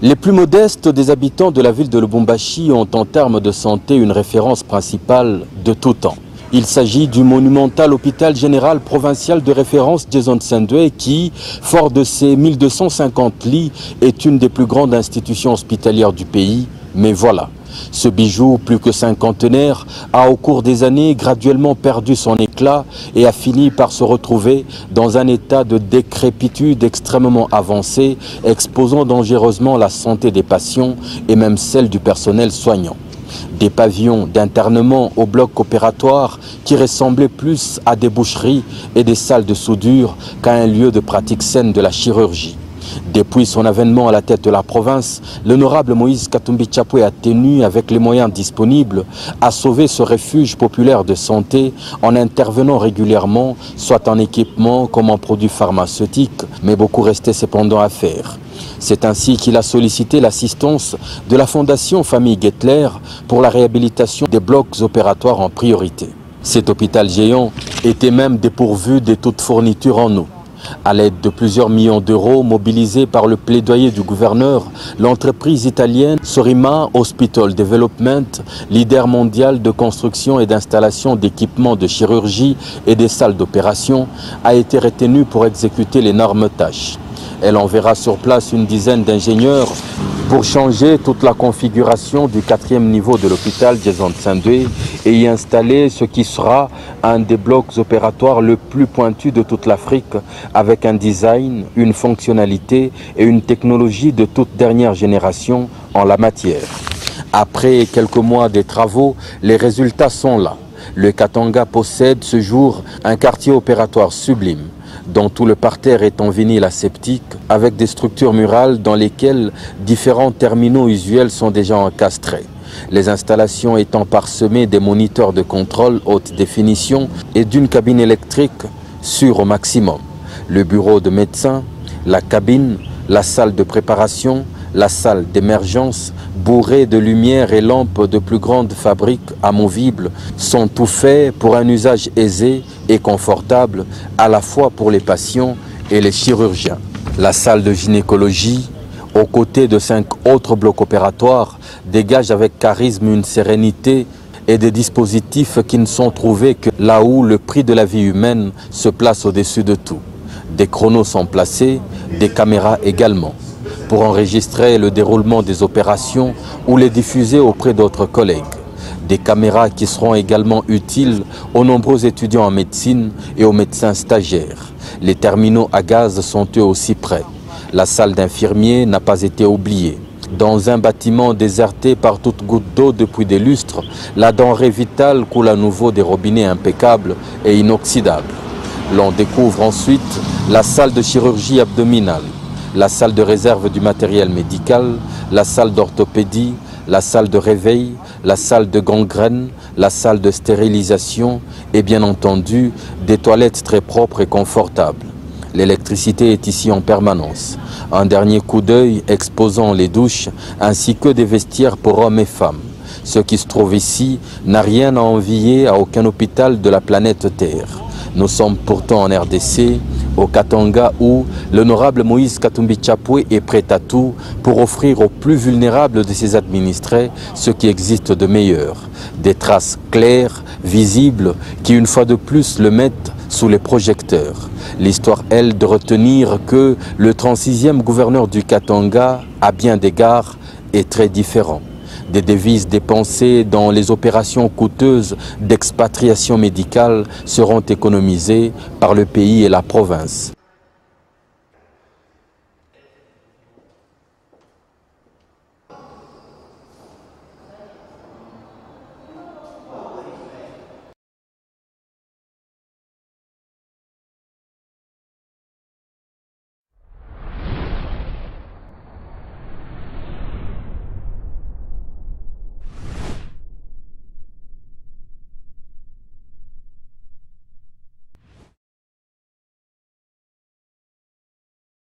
Les plus modestes des habitants de la ville de Lubumbashi ont en termes de santé une référence principale de tout temps. Il s'agit du monumental hôpital général provincial de référence Jason Sendwe qui, fort de ses 1250 lits, est une des plus grandes institutions hospitalières du pays. Mais voilà, ce bijou plus que cinquantenaire a au cours des années graduellement perdu son éclat et a fini par se retrouver dans un état de décrépitude extrêmement avancé, exposant dangereusement la santé des patients et même celle du personnel soignant. Des pavillons d'internement au bloc opératoire qui ressemblaient plus à des boucheries et des salles de soudure qu'à un lieu de pratique saine de la chirurgie. Depuis son avènement à la tête de la province, l'honorable Moïse Katumbi Tchapoué a tenu, avec les moyens disponibles, à sauver ce refuge populaire de santé en intervenant régulièrement, soit en équipement comme en produits pharmaceutiques, mais beaucoup restait cependant à faire. C'est ainsi qu'il a sollicité l'assistance de la Fondation Famille Gettler pour la réhabilitation des blocs opératoires en priorité. Cet hôpital géant était même dépourvu de toute fourniture en eau. À l'aide de plusieurs millions d'euros mobilisés par le plaidoyer du gouverneur, l'entreprise italienne Sorima Hospital Development, leader mondial de construction et d'installation d'équipements de chirurgie et des salles d'opération, a été retenue pour exécuter l'énorme tâche. Elle enverra sur place une dizaine d'ingénieurs pour changer toute la configuration du 4e niveau de l'hôpital Jason Sendwe et y installer ce qui sera un des blocs opératoires le plus pointu de toute l'Afrique, avec un design, une fonctionnalité et une technologie de toute dernière génération en la matière. Après quelques mois de travaux, les résultats sont là. Le Katanga possède ce jour un quartier opératoire sublime, dont tout le parterre est en vinyle aseptique, avec des structures murales dans lesquelles différents terminaux usuels sont déjà encastrés. Les installations étant parsemées des moniteurs de contrôle haute définition et d'une cabine électrique sûre au maximum. Le bureau de médecin, la cabine, la salle de préparation, la salle d'émergence, bourrée de lumière et lampes de plus grande fabrique amovibles, sont tout faits pour un usage aisé et confortable, à la fois pour les patients et les chirurgiens. La salle de gynécologie, aux côtés de 5 autres blocs opératoires, dégage avec charisme une sérénité et des dispositifs qui ne sont trouvés que là où le prix de la vie humaine se place au-dessus de tout. Des chronos sont placés, des caméras également, pour enregistrer le déroulement des opérations ou les diffuser auprès d'autres collègues. Des caméras qui seront également utiles aux nombreux étudiants en médecine et aux médecins stagiaires. Les terminaux à gaz sont eux aussi prêts. La salle d'infirmiers n'a pas été oubliée. Dans un bâtiment déserté par toute goutte d'eau depuis des lustres, la denrée vitale coule à nouveau des robinets impeccables et inoxydables. L'on découvre ensuite la salle de chirurgie abdominale, la salle de réserve du matériel médical, la salle d'orthopédie, la salle de réveil, la salle de gangrène, la salle de stérilisation et bien entendu des toilettes très propres et confortables. L'électricité est ici en permanence. Un dernier coup d'œil exposant les douches ainsi que des vestiaires pour hommes et femmes. Ce qui se trouve ici n'a rien à envier à aucun hôpital de la planète Terre. Nous sommes pourtant en RDC, au Katanga, où l'honorable Moïse Katumbi Tchapoué est prêt à tout pour offrir aux plus vulnérables de ses administrés ce qui existe de meilleur. Des traces claires, visibles, qui une fois de plus le mettent sous les projecteurs. L'histoire, elle, de retenir que le 36e gouverneur du Katanga, à bien d'égards, est très différent. Des devises dépensées dans les opérations coûteuses d'expatriation médicale seront économisées par le pays et la province.